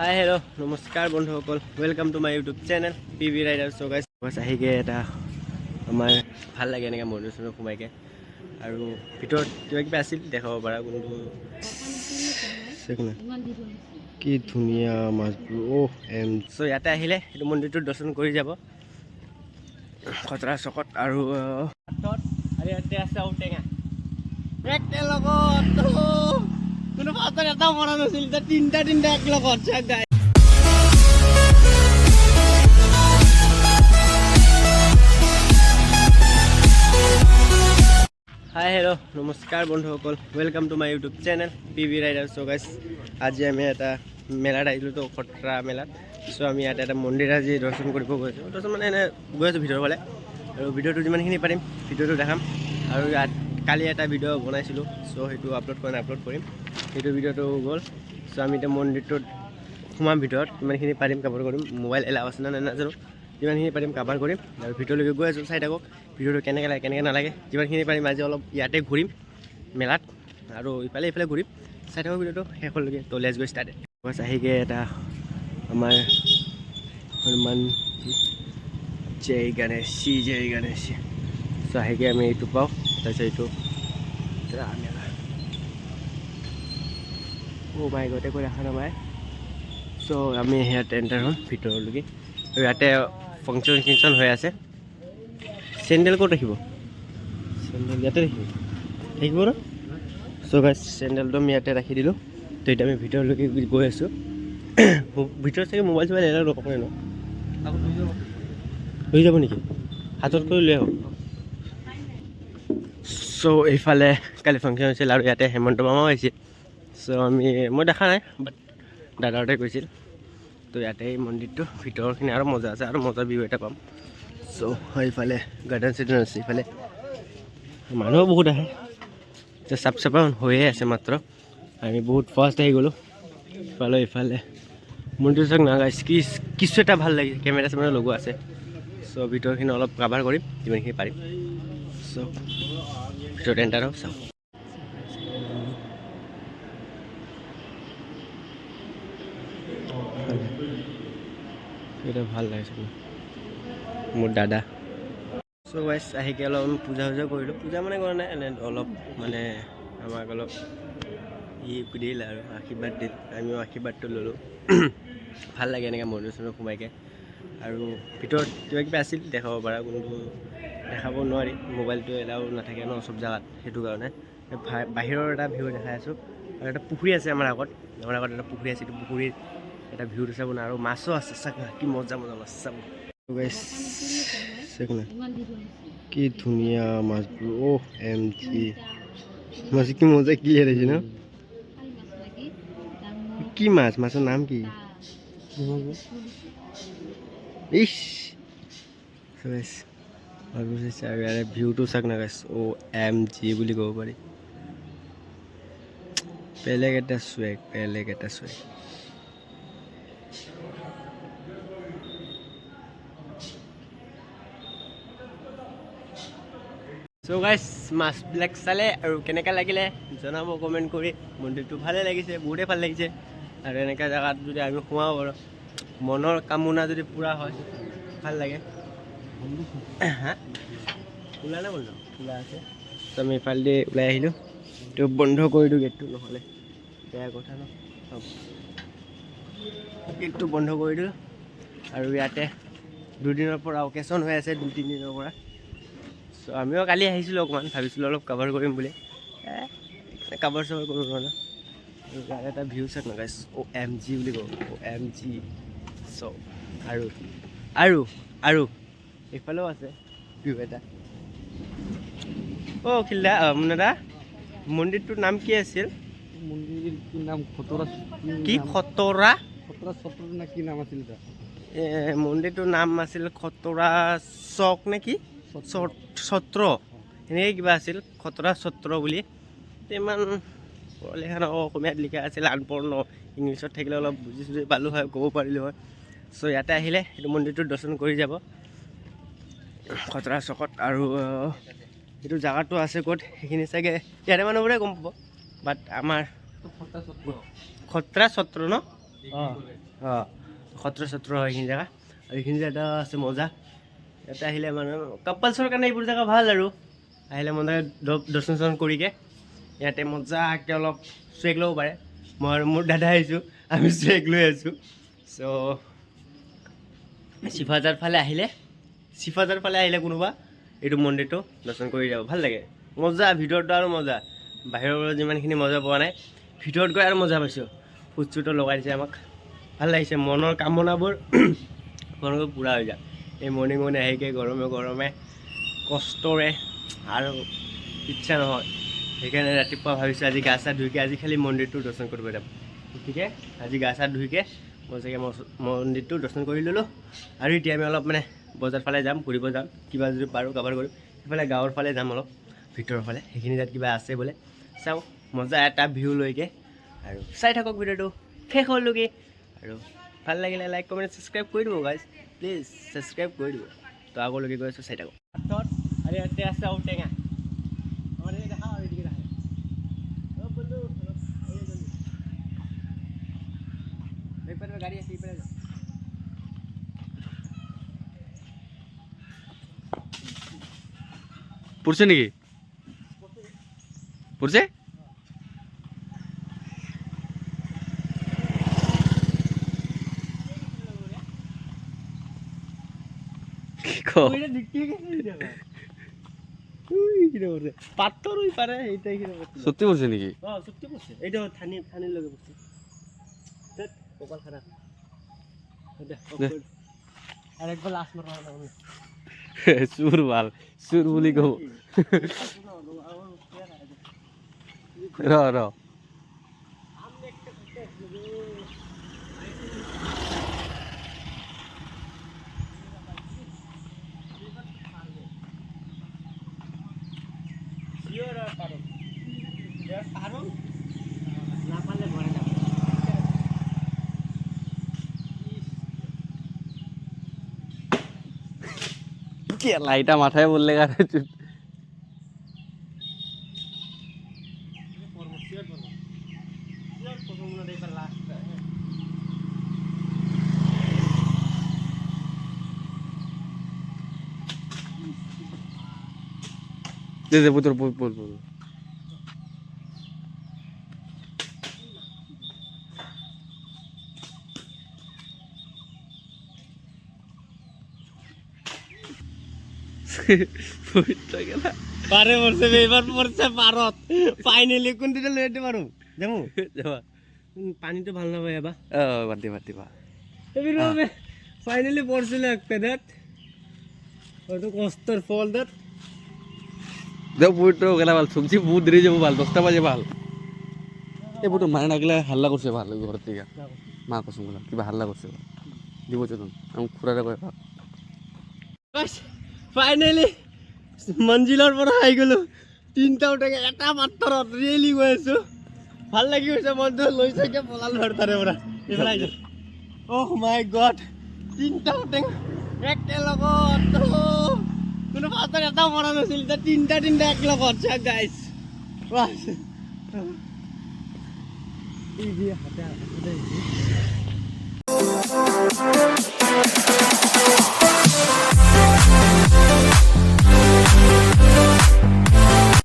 হাই hello' নমস্কাৰ বন্ধুসকল, welcome to my YouTube channel PV rider. So' guys আহিকে এটা আমাৰ ভাল লাগে এনেকৈ মন্দিৰ চন্দিৰ সোমাইকে, আৰু ভিতৰত কিবা কিবি আছিল দেখাব পাৰা, কিন্তু কি ধুনীয়া মাছবোৰ। চ' ইয়াতে আহিলে এইটো মন্দিৰটোৰ দৰ্শন কৰি যাব খতৰা চকত। আৰু ইয়াতে আছে ঔটেঙা একেলগত, কোনো পাত্ৰত এটা মৰা নাছিল, তিনিটা এক লগত। হাই হেল্ল' নমস্কাৰ বন্ধুসকল, welcome to my YouTube channel PV rider. So' guys আজি আমি এটা মেলাত আহিলোঁ, তো খতৰা মেলাত। চ' আমি ইয়াতে এটা মন্দিৰ আজি দৰ্শন কৰিব গৈছোঁ। দৰ্শন মানে এনে গৈ আছোঁ ভিতৰৰ ফালে, আৰু ভিডিঅ'টো যিমানখিনি পাৰিম ভিডিঅ'টো দেখাম। আৰু ইয়াত কালি এটা ভিডিঅ' বনাইছিলোঁ, চ' সেইটো আপলোড কৰিম। সেইটো ভিডিঅ'টো গ'ল। চ' আমি এতিয়া মন্দিৰটোত সোমাম, ভিতৰত যিমানখিনি পাৰিম কভাৰ কৰিম। মোবাইল এলাও আছে নে নাজানো, যিমানখিনি পাৰিম কভাৰ কৰিম। আৰু ভিতৰলৈকে গৈ আছোঁ, চাই থাকক ভিডিঅ'টো কেনেকৈ লাগে কেনেকৈ নালাগে। যিমানখিনি পাৰিম আজি অলপ ইয়াতে ঘূৰিম মেলাত, আৰু ইফালে ঘূৰিম, চাই থাকক ভিডিঅ'টো শেষলৈকে। তো লেটছ গো ষ্টাৰ্ট। বাছ আহিকে এটা আমাৰ হনুমান জয় গণেশ জয় গণেশ। চ' আহিকে আমি এইটো পাওঁ, তাৰপিছত এইটো মাই গতে কৈ ৰাখা নাপায়। চ' আমি ইয়াতে এণ্টাৰ হ'ম ভিতৰলৈকে, আৰু ইয়াতে ফাংচন হৈ আছে। চেণ্ডেল ক'ত ৰাখিব? চেণ্ডেল ইয়াতে থাকিব ন? চ' গাইছ চেণ্ডেলটো আমি ইয়াতে ৰাখি দিলোঁ। তো এতিয়া আমি ভিতৰলৈকে গৈ আছোঁ। ভিতৰত চাগে মোবাইল চোবাইল এলাও নকৰে ন? লৈ যাব নেকি? হাতত কৰি লৈ আহক। চ' এইফালে কালি ফাংচন হৈছিল, আৰু ইয়াতে হেমন্ত মামাও আহিছিল। চ' মই দেখা নাই, বাট দাদাহঁতে কৈছিল। তো ইয়াতে এই মন্দিৰটো ভিতৰখিনি আৰু মজা আছে, আৰু মজা ভিউ এটা পাম। চ' এইফালে গাৰ্ডেন চাৰ্ডেন আছে, ইফালে মানুহো বহুত আহে। চাফ চাফা হৈয়ে আছে মাত্ৰ, আমি বহুত ফাষ্ট আহি গ'লোঁ। ইফালে মন্দিৰ চাওক না গাইছ, কিছু এটা ভাল লাগিছে, কেমেৰা চেমেৰা লগোৱা আছে। চ' ভিতৰখিনি অলপ কাভাৰ কৰিম যিমানখিনি পাৰিম। চ' ভিতৰত এণ্টাৰ হওক, চাওক। এটা ভাল লাগিছে মোৰ দাদা। চ' গাইছ আহিকে অলপ পূজা কৰিলোঁ। পূজা মানে কৰা নাই, এনে অলপ মানে আমাক অলপ দিল আৰু আশীৰ্বাদ দিল, আমিও আশীৰ্বাদটো ল'লোঁ। ভাল লাগে এনেকৈ মন্দিৰ চন্দিৰ সোমাইকে, আৰু ভিতৰত কিবা কিবি আছিল দেখাব পাৰা, কিন্তু দেখাব নোৱাৰি, মোবাইলটো এলাও নাথাকে ন চব জেগাত। সেইটো কাৰণে বাহিৰৰ এটা ভিউ দেখাই আছোঁ। আৰু এটা পুখুৰী আছে আমাৰ আগত এটা পুখুৰী আছে, এইটো পুখুৰীৰ এটা ভিউটো চাব না, আৰু মাছো আছে, চাক না কি মজা মাছ চাব। কি ধুনীয়া মাছবোৰ। মাছ কি মজা ক্লিয়াৰ আহিছে ন? কি মাছৰ নাম কি? ইছ আৰু ইয়াৰে ভিউটো চাওক না গাইছ, OMG বুলি ক'ব পাৰি। বেলেগ এটা চুৱেগ। চ' গাইছ মাছবিলাক চালে আৰু কেনেকৈ লাগিলে জনাব কমেণ্ট কৰি। মন্দিৰটো ভালে লাগিছে, বহুতেই ভাল লাগিছে। আৰু এনেকুৱা জেগাত যদি আমি সোমাব পাৰোঁ, মনৰ কামনা যদি পূৰা হয়, ভাল লাগে। হা খোলা নাই বন্ধ? খোলা আছে। ত' আমি ইফালেদি ওলাই আহিলোঁ, তো বন্ধ কৰি দিওঁ গেটটো, নহ'লে বেয়া কথা ন। গেটটো বন্ধ কৰি দিলোঁ। আৰু ইয়াতে দুদিনৰ পৰা অকেশ্যন হৈ আছে, 2-3 দিনৰ পৰা। চ' আমিও কালি আহিছিলোঁ, অকণমান ভাবিছিলোঁ অলপ কাভাৰ কৰিম বুলি, কাভাৰ চাভাৰ কৰিব নোৱাৰা। ইয়াৰ এটা ভিউ চাওক না গাইছ, OMG বুলি কওঁ, OMG। চ' আৰু এইফালেও আছে ভিউ এটা। খিলদা মুনাদা, মন্দিৰটোৰ নাম কি আছিল? মন্দিৰটোৰ নাম খতৰা নে কি নাম আছিল? মন্দিৰটোৰ নাম আছিল খতৰা চক নে কি সত্ৰ, এনেকৈ কিবা আছিল, খতৰা সত্ৰ বুলি। ইমান লিখা ন, অসমীয়াত লিখা আছিল, আনপঢ় ন, ইংলিছত থাকিলে অলপ বুজি পালোঁ হয়, ক'ব পাৰিলোঁ হয়। চ' ইয়াতে আহিলে এইটো মন্দিৰটোৰ দৰ্শন কৰি যাব খতৰা চকত। আৰু এইটো জেগাটো আছে ক'ত সেইখিনি চাগে ইয়াৰে মানুহবোৰে গম পাব, বাট আমাৰ খতৰা সত্ৰ ন, অঁ অঁ সত্ৰ চত্ৰ হয় এইখিনি জেগা আৰু এইখিনি জেগা আছে মজা ইয়াতে আহিলে মানে কাপলছৰ কাৰণে এইবোৰ জেগা ভাল আৰু আহিলে মনে দৰ্শন চৰ্শন কৰিকে ইয়াতে মজাকৈ অলপ চুৱেগ ল'ব পাৰে মই আৰু মোৰ দাদা আহিছোঁ আমি চুৱেগ লৈ আছোঁ চ' চিফাজাৰ ফালে আহিলে কোনোবা এইটো মন্দিৰটো দৰ্শন কৰি যাব ভাল লাগে মজা ভিতৰটো আৰু মজা বাহিৰৰ পৰা যিমানখিনি মজা পোৱা নাই ভিতৰত গৈ আৰু মজা পাইছোঁ ফুট চুটো লগাই দিছে আমাক ভাল লাগিছে মনৰ কামনাবোৰ আপোনালোকৰ পূৰা হৈ যায় এই মৰ্ণিং আহিকে গৰমে কষ্টৰে আৰু ইচ্ছা নহয় সেইকাৰণে ৰাতিপুৱা ভাবিছোঁ আজি গা চা ধুইকে আজি খালি মন্দিৰটো দৰ্শন কৰিব যাম গতিকে আজি গা চা ধুইকে মজাকৈ মন্দিৰটো দৰ্শন কৰি ল'লোঁ আৰু এতিয়া আমি অলপ মানে বজাৰ ফালে যাম ঘূৰিব যাম কিবা যদি পাৰোঁ কাবাৰ কৰিম সেইফালে গাঁৱৰ ফালে যাম অলপ ভিতৰৰ ফালে সেইখিনি তাত কিবা আছে বোলে চাওঁ মজা এটা ভিউ লৈকে আৰু চাই থাকক ভিডিঅ'টো শেষ হ'ললৈকে আৰু ভাল লাগিলে লাইক কমেণ্ট ছাবস্ক্ৰাইব কৰি দিব গাইজ প্লিজ ছাবস্ক্ৰাইব কৰি দিব তো আগলৈকে গৈ আছোঁ চাই থাকক আৰু ইয়াতে আছে ঔটেঙা আমাৰ এই দেখা আৰু এদিকে দেখা বন্ধু গাড়ী আছে ইপাৰে যাওঁ পড়ছে নাকি পড়ছে পাথর ওই পারে এইটাই সত্যি পড়ছে নাকি সত্যি পড়ছে এইটা থানির লগে পড়ছে কপাল খারাপ আর একবার লাশ মারা সুর ভাল সুর বলি কব র র না পারলে ঘরে যাবো কে লাইটা মাথায় বললে গারে দে দে পুত্র পুল পুল পুল পারে পড়ছে এবার পড়ছে ভারত ফাইনালি কোন দিকে লই যেতে পারো যাবো যাবা পানি তো ভালো না ভাই এবা বাদ দে এবিরবে ফাইনালি পড়ছিল একটা দেখ কত কষ্টের ফল দেখ দেও পুত্র গেলা ভাল সবজি বহুত দেরি যাবো ভাল 10টা বাজে ভাল এই পুত্র মানে না গেলে হাল্লা করছে ভাল ঘর থেকে মা কসম গেলা কিবা হাল্লা করছে দিব চলুন আমি খুড়ারে কয় বাস ফাইনালি মঞ্জিলৰ পৰা আহি গলো তিনটা উঠে এটা পাথৰত ৰিয়েলি গৈ আছো ভাল লাগি গৈছে মনটো লৈ থাকে পলাল ভৰতাৰে পৰা এইফালে আহিছো অহ মাই গড তিনটা উঠে একেলগত কোনো পাথৰ এটা মৰা নাছিল তিনটা এক লগত চাওক গাইজ বাস এই যে হাতে